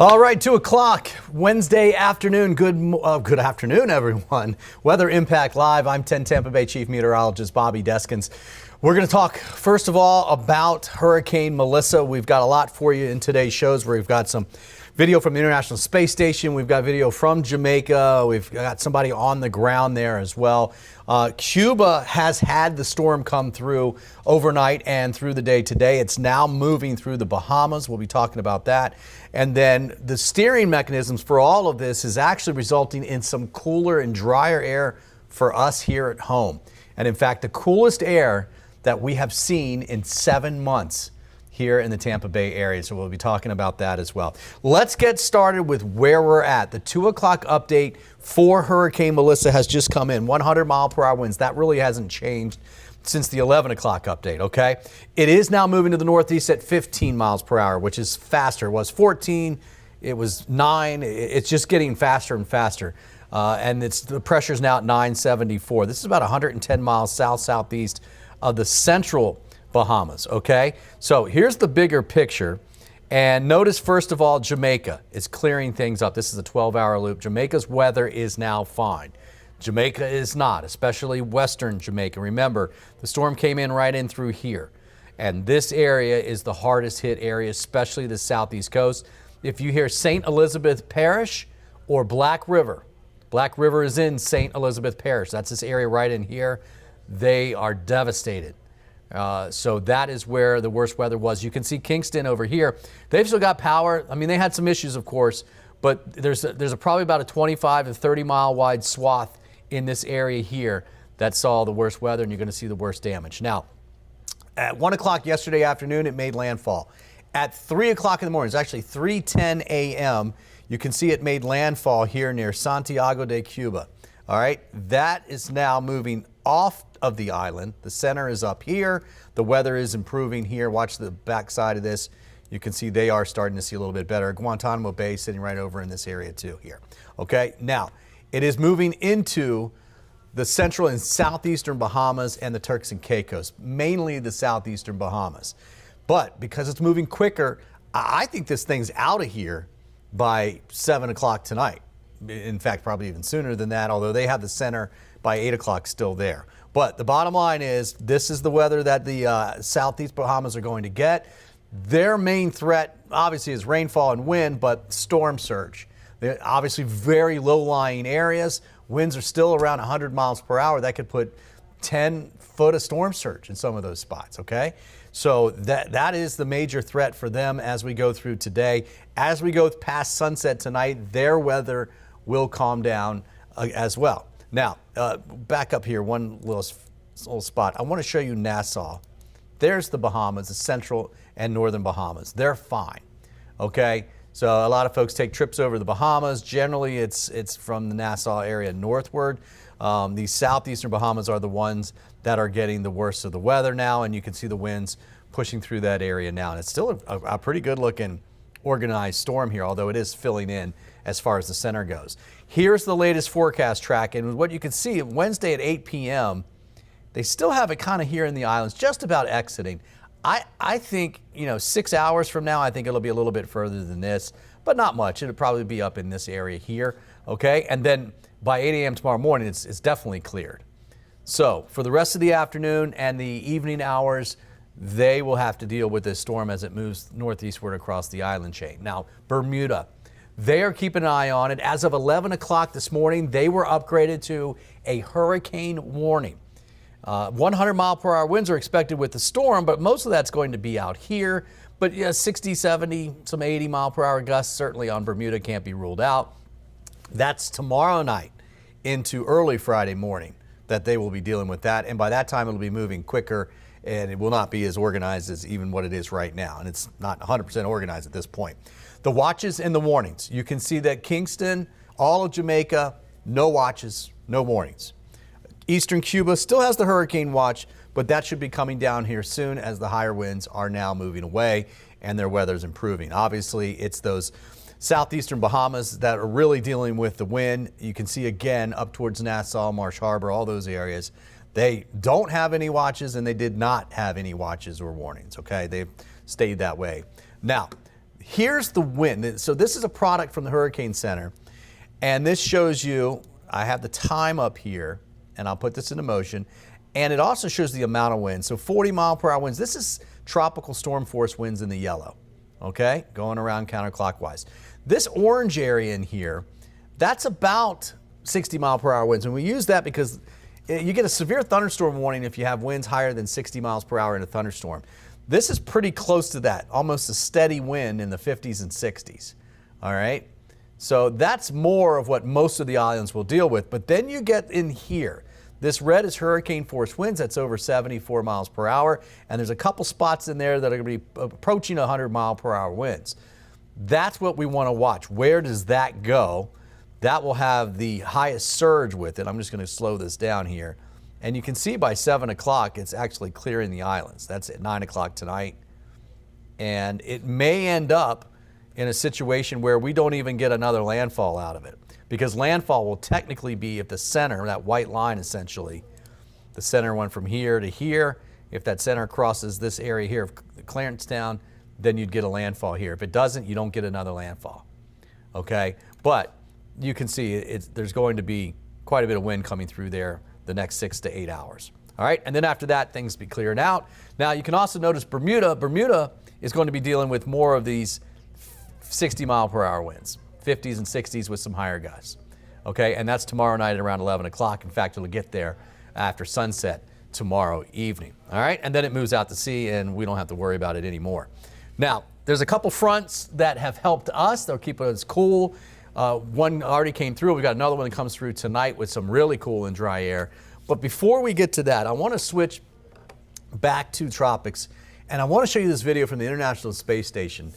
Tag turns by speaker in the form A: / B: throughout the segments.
A: All right, 2 o'clock Wednesday afternoon. Good afternoon, everyone. Weather Impact Live. I'm 10 Tampa Bay Chief Meteorologist Bobby Deskins. We're going to talk, first of all, about Hurricane Melissa. We've got a lot for you in today's shows. We've got some video from the International Space Station. We've got video from Jamaica. We've got somebody on the ground there as well. Cuba has had the storm come through overnight and through the day today. It's now moving through the Bahamas. We'll be talking about that. And then the steering mechanisms for all of this is actually resulting in some cooler and drier air for us here at home. And in fact, the coolest air that we have seen in 7 months here in the Tampa Bay area. So we'll be talking about that as well. Let's get started with where we're at. The 2 o'clock update for Hurricane Melissa has just come in. 100-mile-per-hour winds. That really hasn't changed since the 11 o'clock update, okay? It is now moving to the northeast at 15 miles per hour, which is faster. It was 14, it was 9. It's just getting faster and faster. And the pressure's now at 974. This is about 110 miles south-southeast of the central Bahamas, okay? So here's the bigger picture. And notice, first of all, Jamaica is clearing things up. This is a 12-hour loop. Jamaica's weather is now fine. Jamaica is not, especially western Jamaica. Remember, the storm came in right in through here. And this area is the hardest hit area, especially the southeast coast. If you hear St. Elizabeth Parish or Black River is in St. Elizabeth Parish. That's this area right in here. They are devastated. So that is where the worst weather was. You can see Kingston over here. They've still got power. I mean, they had some issues, of course, but there's probably about a 25 to 30 mile wide swath in this area here that saw the worst weather, and you're going to see the worst damage. Now, at 1 o'clock yesterday afternoon, it made landfall. At 3 o'clock in the morning, it's actually 3:10 a.m., you can see it made landfall here near Santiago de Cuba. All right, that is now moving off of the island. The center is up here. The weather is improving here. Watch the backside of this. You can see they are starting to see a little bit better. Guantanamo Bay sitting right over in this area too here. Okay, now it is moving into the central and southeastern Bahamas and the Turks and Caicos, mainly the southeastern Bahamas. But because it's moving quicker, I think this thing's out of here by 7 o'clock tonight. In fact, probably even sooner than that, although they have the center by 8 o'clock still there. But the bottom line is, this is the weather that the southeast Bahamas are going to get. Their main threat, obviously, is rainfall and wind, but storm surge. They're obviously very low-lying areas. Winds are still around 100 miles per hour. That could put 10 foot of storm surge in some of those spots, okay? So that is the major threat for them as we go through today. As we go past sunset tonight, their weather will calm down as well. Now, back up here, one little spot. I want to show you Nassau. There's the Bahamas, the central and northern Bahamas. They're fine, okay? So a lot of folks take trips over the Bahamas. Generally, it's from the Nassau area northward. The southeastern Bahamas are the ones that are getting the worst of the weather now, and you can see the winds pushing through that area now. And it's still a pretty good-looking organized storm here, although it is filling in as far as the center goes. Here's the latest forecast track, and what you can see Wednesday at 8 p.m., they still have it kind of here in the islands, just about exiting. I think, 6 hours from now, I think it'll be a little bit further than this, but not much. It'll probably be up in this area here, okay? And then by 8 a.m. tomorrow morning, it's definitely cleared. So for the rest of the afternoon and the evening hours, they will have to deal with this storm as it moves northeastward across the island chain. Now, Bermuda, they are keeping an eye on it. As of 11 o'clock this morning, they were upgraded to a hurricane warning. 100-mile-per-hour winds are expected with the storm, but most of that's going to be out here. But yeah, 60, 70, some 80-mile-per-hour gusts certainly on Bermuda can't be ruled out. That's tomorrow night into early Friday morning that they will be dealing with that. And by that time, it'll be moving quicker, and it will not be as organized as even what it is right now. And it's not 100% organized at this point. The watches and the warnings. You can see that Kingston, all of Jamaica, no watches, no warnings. Eastern Cuba still has the hurricane watch, but that should be coming down here soon as the higher winds are now moving away and their weather's improving. Obviously, it's those southeastern Bahamas that are really dealing with the wind. You can see again up towards Nassau, Marsh Harbor, all those areas. They don't have any watches, and they did not have any watches or warnings, okay? They've stayed that way. Now, here's the wind. So this is a product from the Hurricane Center, and this shows you, I have the time up here, and I'll put this into motion, and it also shows the amount of wind. So 40-mile-per-hour winds. This is tropical storm force winds in the yellow, okay, going around counterclockwise. This orange area in here, that's about 60-mile-per-hour winds, and we use that because you get a severe thunderstorm warning if you have winds higher than 60 miles per hour in a thunderstorm. This is pretty close to that, almost a steady wind in the 50s and 60s, all right? So that's more of what most of the islands will deal with, but then you get in here. This red is hurricane force winds, that's over 74 miles per hour, and there's a couple spots in there that are going to be approaching 100-mile-per-hour winds. That's what we want to watch. Where does that go? That will have the highest surge with it. I'm just going to slow this down here. And you can see by 7 o'clock, it's actually clearing the islands. That's at 9 o'clock tonight. And it may end up in a situation where we don't even get another landfall out of it. Because landfall will technically be if the center, that white line essentially, the center went from here to here. If that center crosses this area here of Clarencetown, then you'd get a landfall here. If it doesn't, you don't get another landfall. Okay? But you can see there's going to be quite a bit of wind coming through there the next 6 to 8 hours. All right, and then after that, things be clearing out. Now, you can also notice Bermuda. Bermuda is going to be dealing with more of these 60-mile-per-hour winds, 50s and 60s with some higher gusts. Okay, and that's tomorrow night at around 11 o'clock. In fact, it'll get there after sunset tomorrow evening. All right, and then it moves out to sea, and we don't have to worry about it anymore. Now, there's a couple fronts that have helped us. They'll keep us cool. One already came through. We've got another one that comes through tonight with some really cool and dry air. But before we get to that, I want to switch back to tropics, and I want to show you this video from the International Space Station.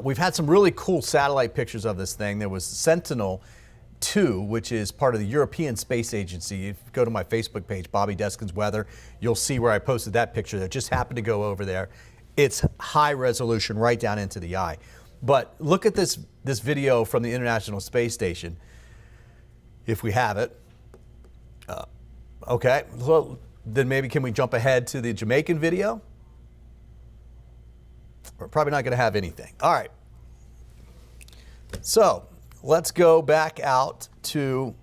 A: We've had some really cool satellite pictures of this thing. There was Sentinel-2, which is part of the European Space Agency. If you go to my Facebook page, Bobby Deskins Weather, you'll see where I posted that picture that just happened to go over there. It's high resolution, right down into the eye. But look at this video from the International Space Station, if we have it. Okay, well, then maybe can we jump ahead to the Jamaican video? We're probably not going to have anything. All right. So let's go back out to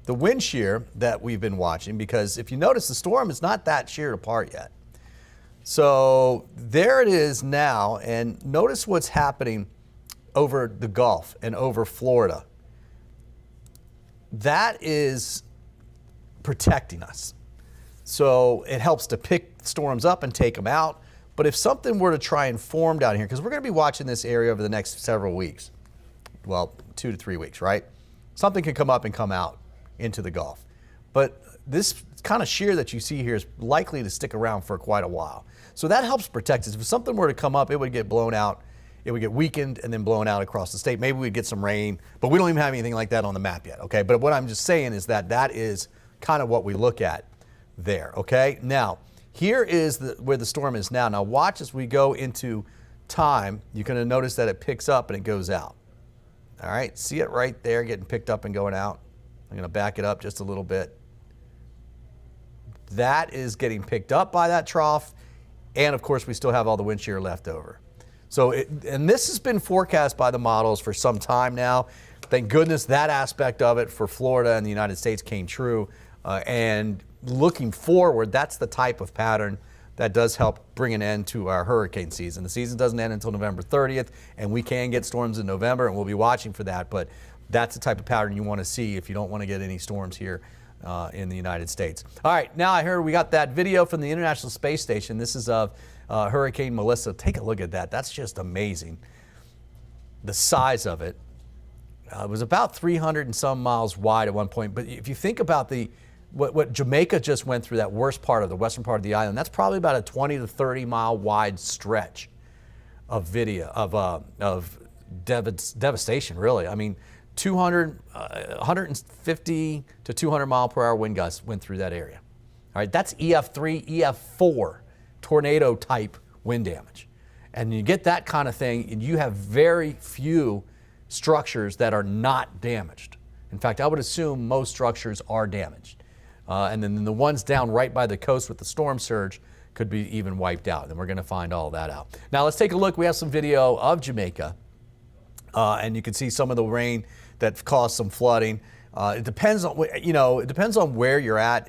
A: the wind shear that we've been watching, because if you notice, the storm is not that sheared apart yet. So there it is now, and notice what's happening over the Gulf and over Florida. That is protecting us. So it helps to pick storms up and take them out. But if something were to try and form down here, because we're going to be watching this area over the next several weeks, well, 2 to 3 weeks, right? Something can come up and come out into the Gulf. But this kind of shear that you see here is likely to stick around for quite a while. So that helps protect us. If something were to come up, it would get blown out. It would get weakened and then blown out across the state. Maybe we'd get some rain, but we don't even have anything like that on the map yet, okay? But what I'm just saying is that that is kind of what we look at there, okay? Now, here is where the storm is now. Now watch as we go into time. You're going to notice that it picks up and it goes out. All right, see it right there getting picked up and going out. I'm going to back it up just a little bit. That is getting picked up by that trough. And of course, we still have all the wind shear left over. So, and this has been forecast by the models for some time now. Thank goodness that aspect of it for Florida and the United States came true. And looking forward, that's the type of pattern that does help bring an end to our hurricane season. The season doesn't end until November 30th, and we can get storms in November, and we'll be watching for that. But that's the type of pattern you want to see if you don't want to get any storms here in the United States. All right, now I heard we got that video from the International Space Station. This is of Hurricane Melissa. Take a look at that. That's just amazing. The size of it. It was about 300 and some miles wide at one point. But if you think about what Jamaica just went through, that worst part of the western part of the island, that's probably about a 20 to 30 mile wide stretch of video of devastation, really. I mean, 150 to 200 mile per hour wind gusts went through that area. All right, that's EF3, EF4 tornado type wind damage. And you get that kind of thing, and you have very few structures that are not damaged. In fact, I would assume most structures are damaged. And then the ones down right by the coast with the storm surge could be even wiped out. And we're going to find all that out. Now let's take a look. We have some video of Jamaica. And you can see some of the rain that caused some flooding. It depends on, it depends on where you're at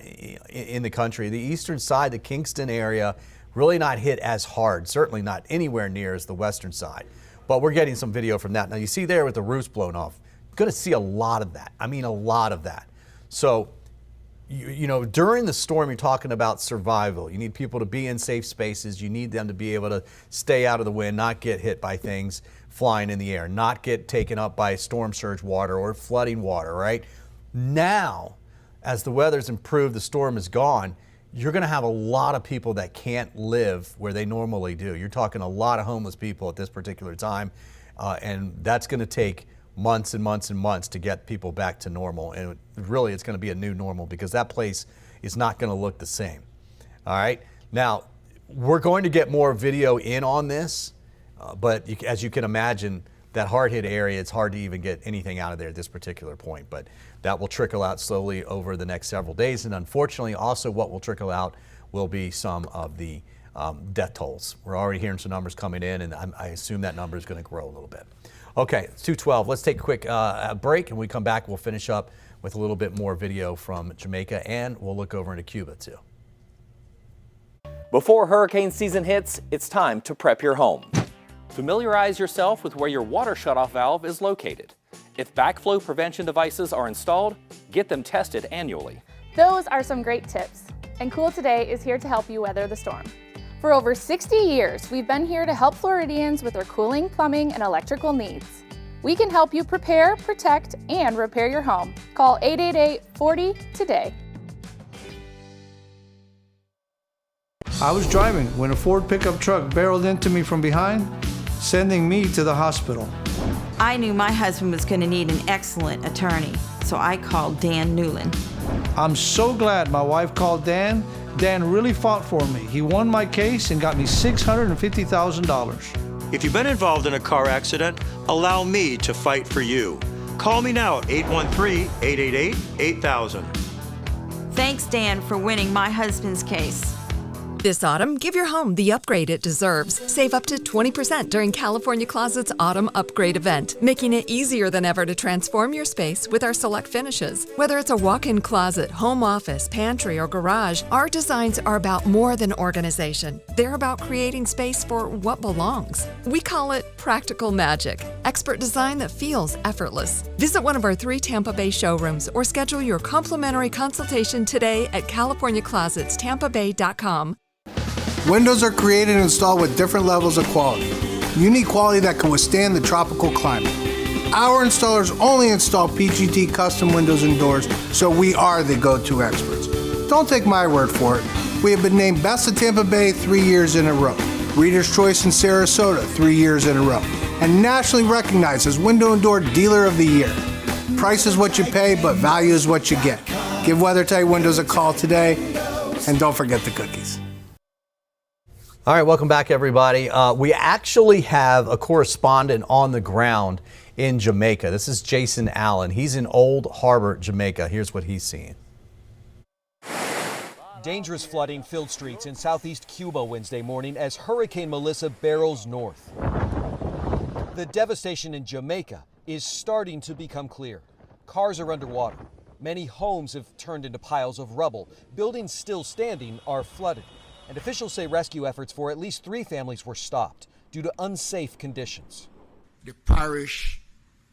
A: in the country. The eastern side, the Kingston area, really not hit as hard, certainly not anywhere near as the western side. But we're getting some video from that. Now you see there with the roofs blown off, you're going to see a lot of that. I mean, a lot of that. So, during the storm, you're talking about survival. You need people to be in safe spaces. You need them to be able to stay out of the wind, not get hit by things flying in the air, not get taken up by storm surge water or flooding water, right? Now, as the weather's improved, the storm is gone, you're going to have a lot of people that can't live where they normally do. You're talking a lot of homeless people at this particular time, and that's going to take months and months and months to get people back to normal. And really, it's going to be a new normal because that place is not going to look the same. All right. Now, we're going to get more video in on this, but as you can imagine, that hard-hit area, it's hard to even get anything out of there at this particular point. But that will trickle out slowly over the next several days. And unfortunately, also what will trickle out will be some of the death tolls. We're already hearing some numbers coming in, and I assume that number is going to grow a little bit. Okay, it's 2:12. Let's take a quick break, and when we come back, we'll finish up with a little bit more video from Jamaica, and we'll look over into Cuba, too.
B: Before hurricane season hits, it's time to prep your home. Familiarize yourself with where your water shutoff valve is located. If backflow prevention devices are installed, get them tested annually.
C: Those are some great tips, and Cool Today is here to help you weather the storm. For over 60 years, we've been here to help Floridians with their cooling, plumbing, and electrical needs. We can help you prepare, protect, and repair your home. Call 888-40-TODAY.
D: I was driving when a Ford pickup truck barreled into me from behind, sending me to the hospital.
E: I knew my husband was going to need an excellent attorney, so I called Dan Newland.
D: I'm so glad my wife called Dan. Dan really fought for me. He won my case and got me $650,000.
F: If you've been involved in a car accident, allow me to fight for you. Call me now at 813-888-8000.
E: Thanks, Dan, for winning my husband's case.
G: This autumn, give your home the upgrade it deserves. Save up to 20% during California Closet's Autumn Upgrade event, making it easier than ever to transform your space with our select finishes. Whether it's a walk-in closet, home office, pantry, or garage, our designs are about more than organization. They're about creating space for what belongs. We call it practical magic, expert design that feels effortless. Visit one of our 3 Tampa Bay showrooms or schedule your complimentary consultation today at CaliforniaClosetsTampaBay.com.
H: Windows are created and installed with different levels of quality. Unique quality that can withstand the tropical climate. Our installers only install PGT custom windows and doors, so we are the go-to experts. Don't take my word for it. We have been named Best of Tampa Bay 3 years in a row, Reader's Choice in Sarasota 3 years in a row, and nationally recognized as Window and Door Dealer of the Year. Price is what you pay, but value is what you get. Give WeatherTight Windows a call today, and don't forget the cookies.
A: All right, welcome back, everybody. We actually have a correspondent on the ground in Jamaica. This is Jason Allen. He's in Old Harbor, Jamaica. Here's what he's seeing.
I: Dangerous flooding filled streets in southeast Cuba Wednesday morning as Hurricane Melissa barrels north. The devastation in Jamaica is starting to become clear. Cars are underwater. Many homes have turned into piles of rubble. Buildings still standing are flooded. And officials say rescue efforts for at least 3 families were stopped due to unsafe conditions.
J: The parish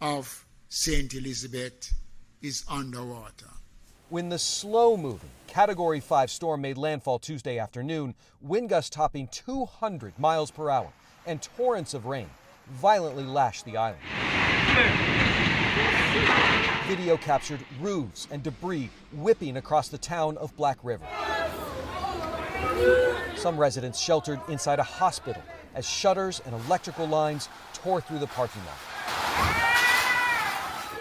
J: of St. Elizabeth is underwater.
I: When the slow-moving Category 5 storm made landfall Tuesday afternoon, wind gusts topping 200 miles per hour and torrents of rain violently lashed the island. Video captured roofs and debris whipping across the town of Black River. Some residents sheltered inside a hospital as shutters and electrical lines tore through the parking lot.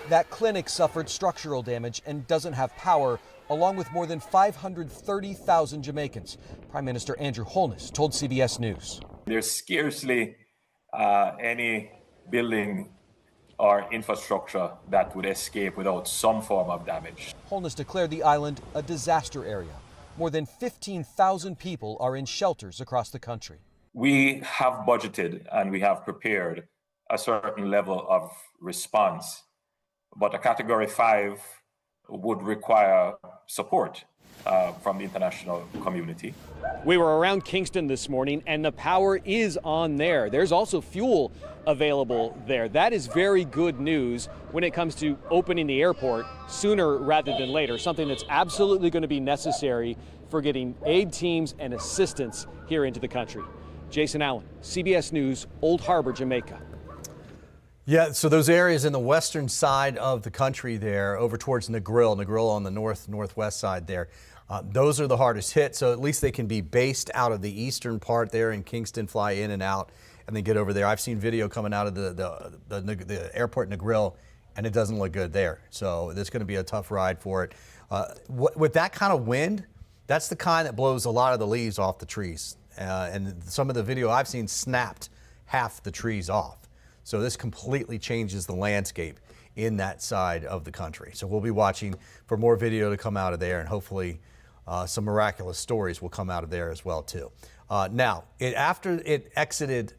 I: That clinic suffered structural damage and doesn't have power, along with more than 530,000 Jamaicans. Prime Minister Andrew Holness told CBS News.
K: There's scarcely any building or infrastructure that would escape without some form of damage.
I: Holness declared the island a disaster area. More than 15,000 people are in shelters across the country.
K: We have budgeted and we have prepared a certain level of response. But a Category 5 would require support from the international community.
I: We were around Kingston this morning, and the power is on there. There's also fuel available there. That is very good news when it comes to opening the airport sooner rather than later, something that's absolutely going to be necessary for getting aid teams and assistance here into the country. Jason Allen, CBS News, Old Harbor, Jamaica.
A: Yeah, so those areas in the western side of the country there, over towards Negril on the northwest side there, those are the hardest hit. So at least they can be based out of the eastern part there in Kingston, fly in and out, and then get over there. I've seen video coming out of the airport in Negril, and it doesn't look good there. So this is going to be a tough ride for it. With that kind of wind, that's the kind that blows a lot of the leaves off the trees. And some of the video I've seen snapped half the trees off. So this completely changes the landscape in that side of the country. So we'll be watching for more video to come out of there, and hopefully some miraculous stories will come out of there as well too. Now, after it exited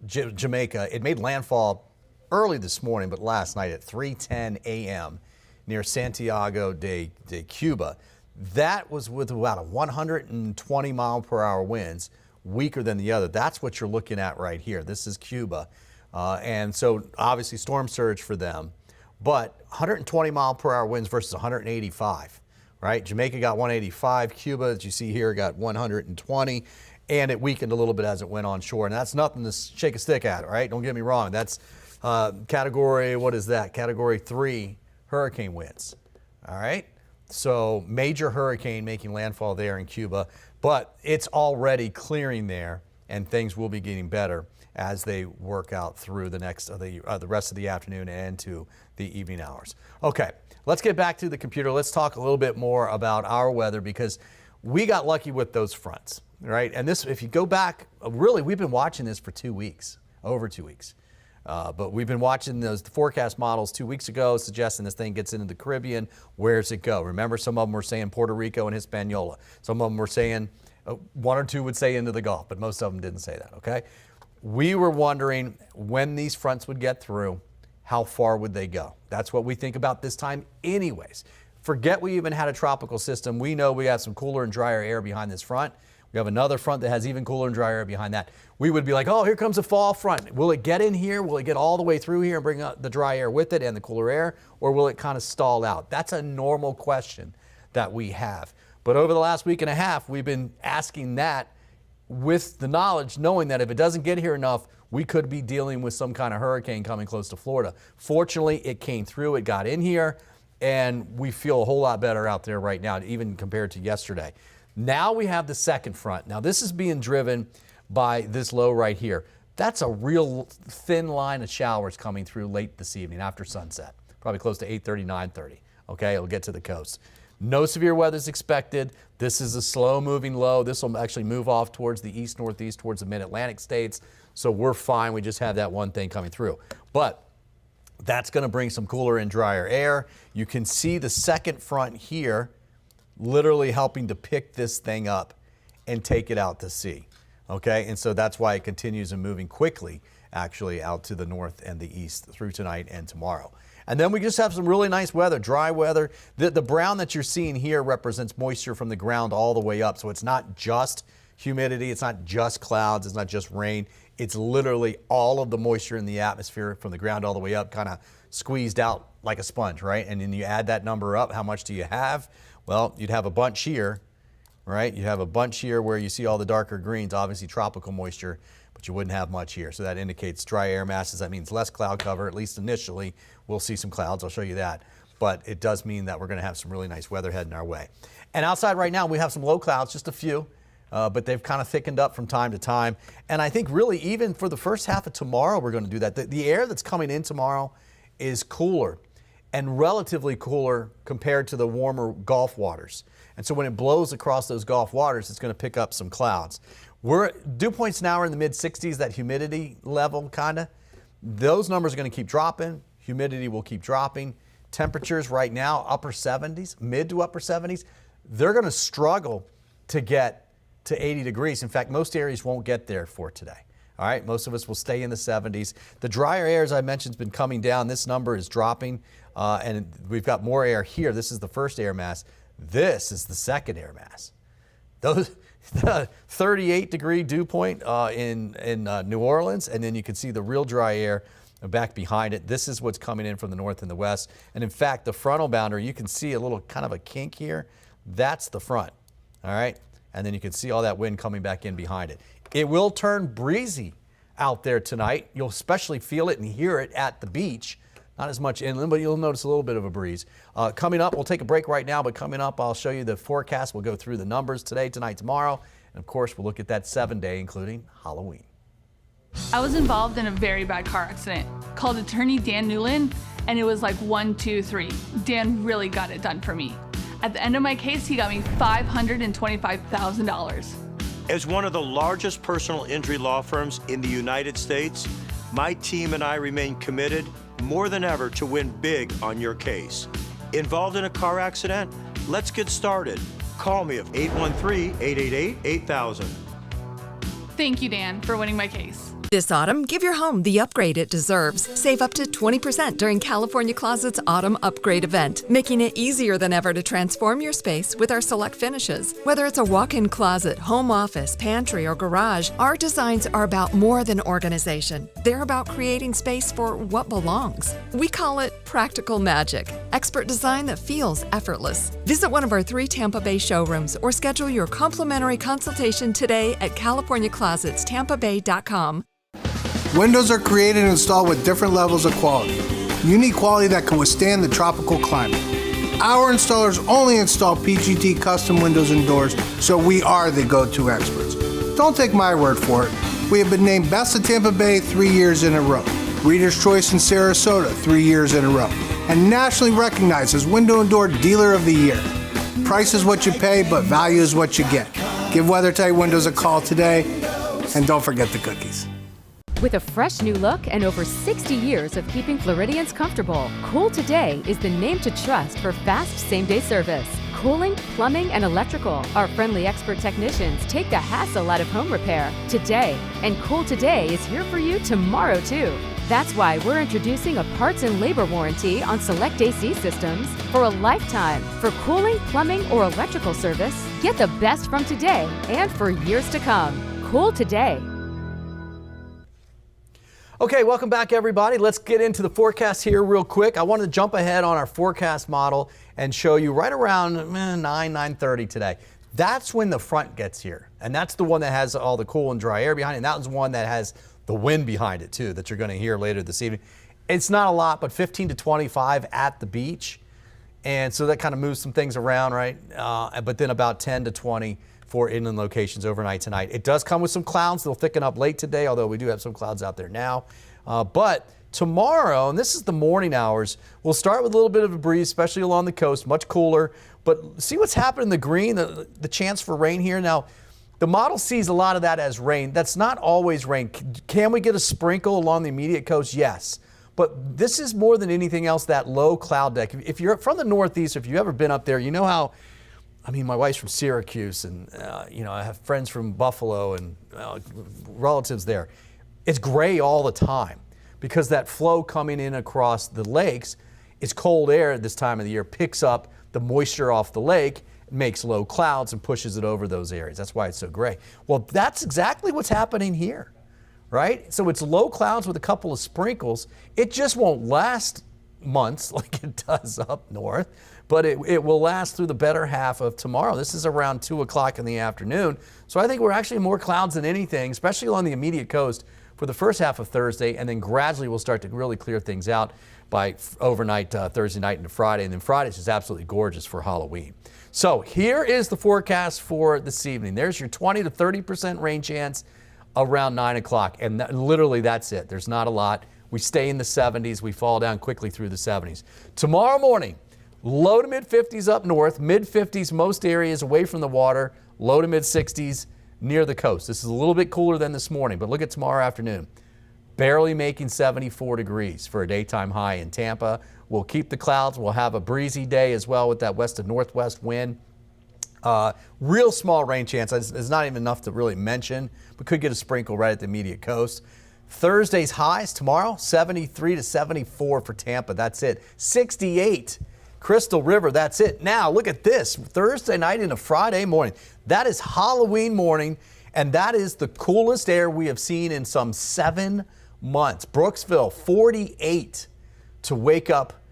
A: Jamaica, it made landfall early this morning, but last night at 3:10 a.m. near Santiago de Cuba. That was with about a 120 mile per hour winds, weaker than the other. That's what you're looking at right here. This is Cuba. And so obviously storm surge for them, but 120 mile per hour winds versus 185, right? Jamaica got 185. Cuba, as you see here, got 120, and it weakened a little bit as it went on shore. And that's nothing to shake a stick at, right? Don't get me wrong. That's category, what is that? Category 3 hurricane winds. All right. So major hurricane making landfall there in Cuba, but it's already clearing there, and things will be getting better as they work out through the rest of the afternoon and to the evening hours. Okay, let's get back to the computer. Let's talk a little bit more about our weather, because we got lucky with those fronts, right? And this, if you go back, really, we've been watching this for 2 weeks, over 2 weeks. But we've been watching the forecast models 2 weeks ago, suggesting this thing gets into the Caribbean. Where's it go? Remember, some of them were saying Puerto Rico and Hispaniola. Some of them were saying, one or two would say into the Gulf, but most of them didn't say that, okay? We were wondering when these fronts would get through, how far would they go? That's what we think about this time anyways. Forget we even had a tropical system. We know we have some cooler and drier air behind this front. We have another front that has even cooler and drier air behind that. We would be like, oh, here comes a fall front. Will it get in here? Will it get all the way through here and bring up the dry air with it and the cooler air? Or will it kind of stall out? That's a normal question that we have. But over the last week and a half, we've been asking that with the knowledge, knowing that if it doesn't get here enough, we could be dealing with some kind of hurricane coming close to Florida. Fortunately, it came through, it got in here, and we feel a whole lot better out there right now, even compared to yesterday. Now we have the second front. Now this is being driven by this low right here. That's a real thin line of showers coming through late this evening after sunset, probably close to 8:30, 9:30. Okay, it'll get to the coast. No severe weather is expected. This is a slow moving low. This will actually move off towards the east, northeast, towards the mid-Atlantic states. So we're fine. We just have that one thing coming through. But that's going to bring some cooler and drier air. You can see the second front here literally helping to pick this thing up and take it out to sea. Okay, and so that's why it continues and moving quickly actually out to the north and the east through tonight and tomorrow. And then we just have some really nice weather, dry weather. The brown that you're seeing here represents moisture from the ground all the way up. So it's not just humidity, it's not just clouds, it's not just rain. It's literally all of the moisture in the atmosphere from the ground all the way up, kind of squeezed out like a sponge, right? And then you add that number up, how much do you have? Well, you'd have a bunch here, right? You have a bunch here where you see all the darker greens, obviously tropical moisture, but you wouldn't have much here. So that indicates dry air masses. That means less cloud cover, at least initially. We'll see some clouds, I'll show you that. But it does mean that we're gonna have some really nice weather heading our way. And outside right now, we have some low clouds, just a few, but they've kind of thickened up from time to time. And I think really even for the first half of tomorrow, we're gonna do that. The air that's coming in tomorrow is cooler and relatively cooler compared to the warmer Gulf waters. And so when it blows across those Gulf waters, it's going to pick up some clouds. Dew points now are in the mid 60s, that humidity level kind of. Those numbers are going to keep dropping. Humidity will keep dropping. Temperatures right now, upper 70s, mid to upper 70s. They're going to struggle to get to 80 degrees. In fact, most areas won't get there for today. All right, most of us will stay in the 70s. The drier air, as I mentioned, has been coming down. This number is dropping, and we've got more air here. This is the first air mass. This is the second air mass. The 38-degree dew point in New Orleans, and then you can see the real dry air back behind it. This is what's coming in from the north and the west. And in fact, the frontal boundary, you can see a little kind of a kink here. That's the front, all right? And then you can see all that wind coming back in behind it. It will turn breezy out there tonight. You'll especially feel it and hear it at the beach. Not as much inland, but you'll notice a little bit of a breeze. Coming up, we'll take a break right now, but coming up, I'll show you the forecast. We'll go through the numbers today, tonight, tomorrow. And of course, we'll look at that 7-day, including Halloween.
L: I was involved in a very bad car accident. Called attorney Dan Newland, and it was like 1, 2, 3. Dan really got it done for me. At the end of my case, he got me $525,000.
F: As one of the largest personal injury law firms in the United States, my team and I remain committed more than ever to win big on your case. Involved in a car accident? Let's get started. Call me at 813-888-8000.
L: Thank you, Dan, for winning my case.
G: This autumn, give your home the upgrade it deserves. Save up to 20% during California Closet's Autumn Upgrade event, making it easier than ever to transform your space with our select finishes. Whether it's a walk-in closet, home office, pantry, or garage, our designs are about more than organization. They're about creating space for what belongs. We call it practical magic, expert design that feels effortless. Visit one of our 3 Tampa Bay showrooms or schedule your complimentary consultation today at CaliforniaClosetsTampaBay.com.
H: Windows are created and installed with different levels of quality. Unique quality that can withstand the tropical climate. Our installers only install PGT custom windows and doors, so we are the go-to experts. Don't take my word for it. We have been named Best of Tampa Bay 3 years in a row, Reader's Choice in Sarasota 3 years in a row, and nationally recognized as Window and Door Dealer of the Year. Price is what you pay, but value is what you get. Give WeatherTight Windows a call today, and don't forget the cookies.
M: With a fresh new look and over 60 years of keeping Floridians comfortable, Cool Today is the name to trust for fast same-day service. Cooling, plumbing, and electrical. Our friendly expert technicians take the hassle out of home repair today. And Cool Today is here for you tomorrow, too. That's why we're introducing a parts and labor warranty on select AC systems for a lifetime. For cooling, plumbing, or electrical service, get the best from today and for years to come. Cool Today.
A: Okay, welcome back, everybody. Let's get into the forecast here real quick. I wanted to jump ahead on our forecast model and show you right around 9:30 today. That's when the front gets here, and that's the one that has all the cool and dry air behind it, and that was one that has the wind behind it, too, that you're going to hear later this evening. It's not a lot, but 15 to 25 at the beach, and so that kind of moves some things around, right? But then about 10 to 20 for inland locations overnight tonight. It does come with some clouds. They'll thicken up late today, although we do have some clouds out there now. But tomorrow, and this is the morning hours, we'll start with a little bit of a breeze, especially along the coast, much cooler. But see what's happening in the green, the chance for rain here. Now, the model sees a lot of that as rain. That's not always rain. Can we get a sprinkle along the immediate coast? Yes. But this is more than anything else that low cloud deck. If you're from the Northeast, if you've ever been up there, you know how, I mean, my wife's from Syracuse, and I have friends from Buffalo and relatives there. It's gray all the time because that flow coming in across the lakes, it's cold air at this time of the year, picks up the moisture off the lake, makes low clouds and pushes it over those areas. That's why it's so gray. Well, that's exactly what's happening here, right? So it's low clouds with a couple of sprinkles. It just won't last months like it does up north, but it will last through the better half of tomorrow. This is around 2 o'clock in the afternoon. So I think we're actually more clouds than anything, especially along the immediate coast for the first half of Thursday, and then gradually we'll start to really clear things out by overnight Thursday night into Friday, and then Friday's just absolutely gorgeous for Halloween. So here is the forecast for this evening. There's your 20 to 30% rain chance around 9 o'clock, and literally that's it. There's not a lot. We stay in the 70s. We fall down quickly through the 70s. Tomorrow morning, low to mid 50s up north, mid 50s most areas away from the water, low to mid 60s near the coast. This is a little bit cooler than this morning, but look at tomorrow afternoon. Barely making 74 degrees for a daytime high in Tampa. We'll keep the clouds. We'll have a breezy day as well with that west to northwest wind. Real small rain chance. It's not even enough to really mention, but could get a sprinkle right at the immediate coast. Thursday's highs tomorrow, 73 to 74 for Tampa. That's it. 68. Crystal River, that's it. Now, look at this. Thursday night into Friday morning. That is Halloween morning, and that is the coolest air we have seen in some 7 months. Brooksville, 48 to wake up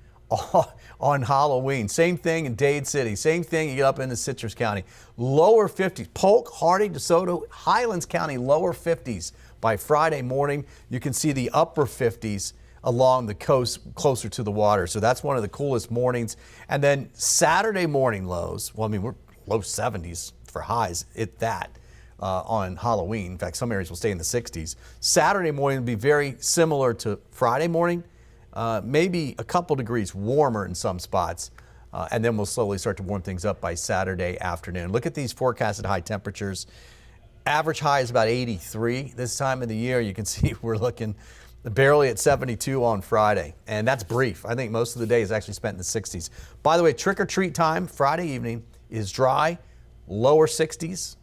A: on Halloween. Same thing in Dade City. Same thing you get up into Citrus County. Lower 50s. Polk, Hardee, DeSoto, Highlands County, lower 50s. By Friday morning, you can see the upper 50s along the coast closer to the water. So that's one of the coolest mornings. And then Saturday morning lows, well, I mean, we're low 70s for highs at that on Halloween. In fact, some areas will stay in the 60s. Saturday morning will be very similar to Friday morning, maybe a couple degrees warmer in some spots. And then we'll slowly start to warm things up by Saturday afternoon. Look at these forecasted high temperatures. Average high is about 83 this time of the year. You can see we're looking barely at 72 on Friday, and that's brief. I think most of the day is actually spent in the 60s. By the way, trick or treat time Friday evening is dry, lower 60s,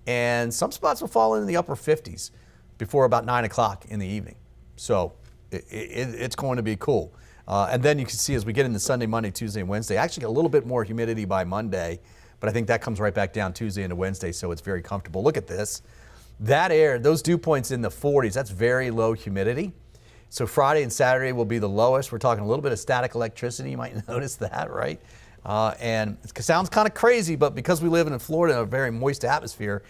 A: and some spots will fall into the upper 50s before about 9 o'clock in the evening. So it's going to be cool. And then you can see as we get into Sunday, Monday, Tuesday, and Wednesday, actually a little bit more humidity by Monday, but I think that comes right back down Tuesday into Wednesday, so it's very comfortable. Look at this. That air, those dew points in the 40s, that's very low humidity. So Friday and Saturday will be the lowest. We're talking a little bit of static electricity. You might notice that, right? And it sounds kind of crazy, but because we live in Florida in a very moist atmosphere,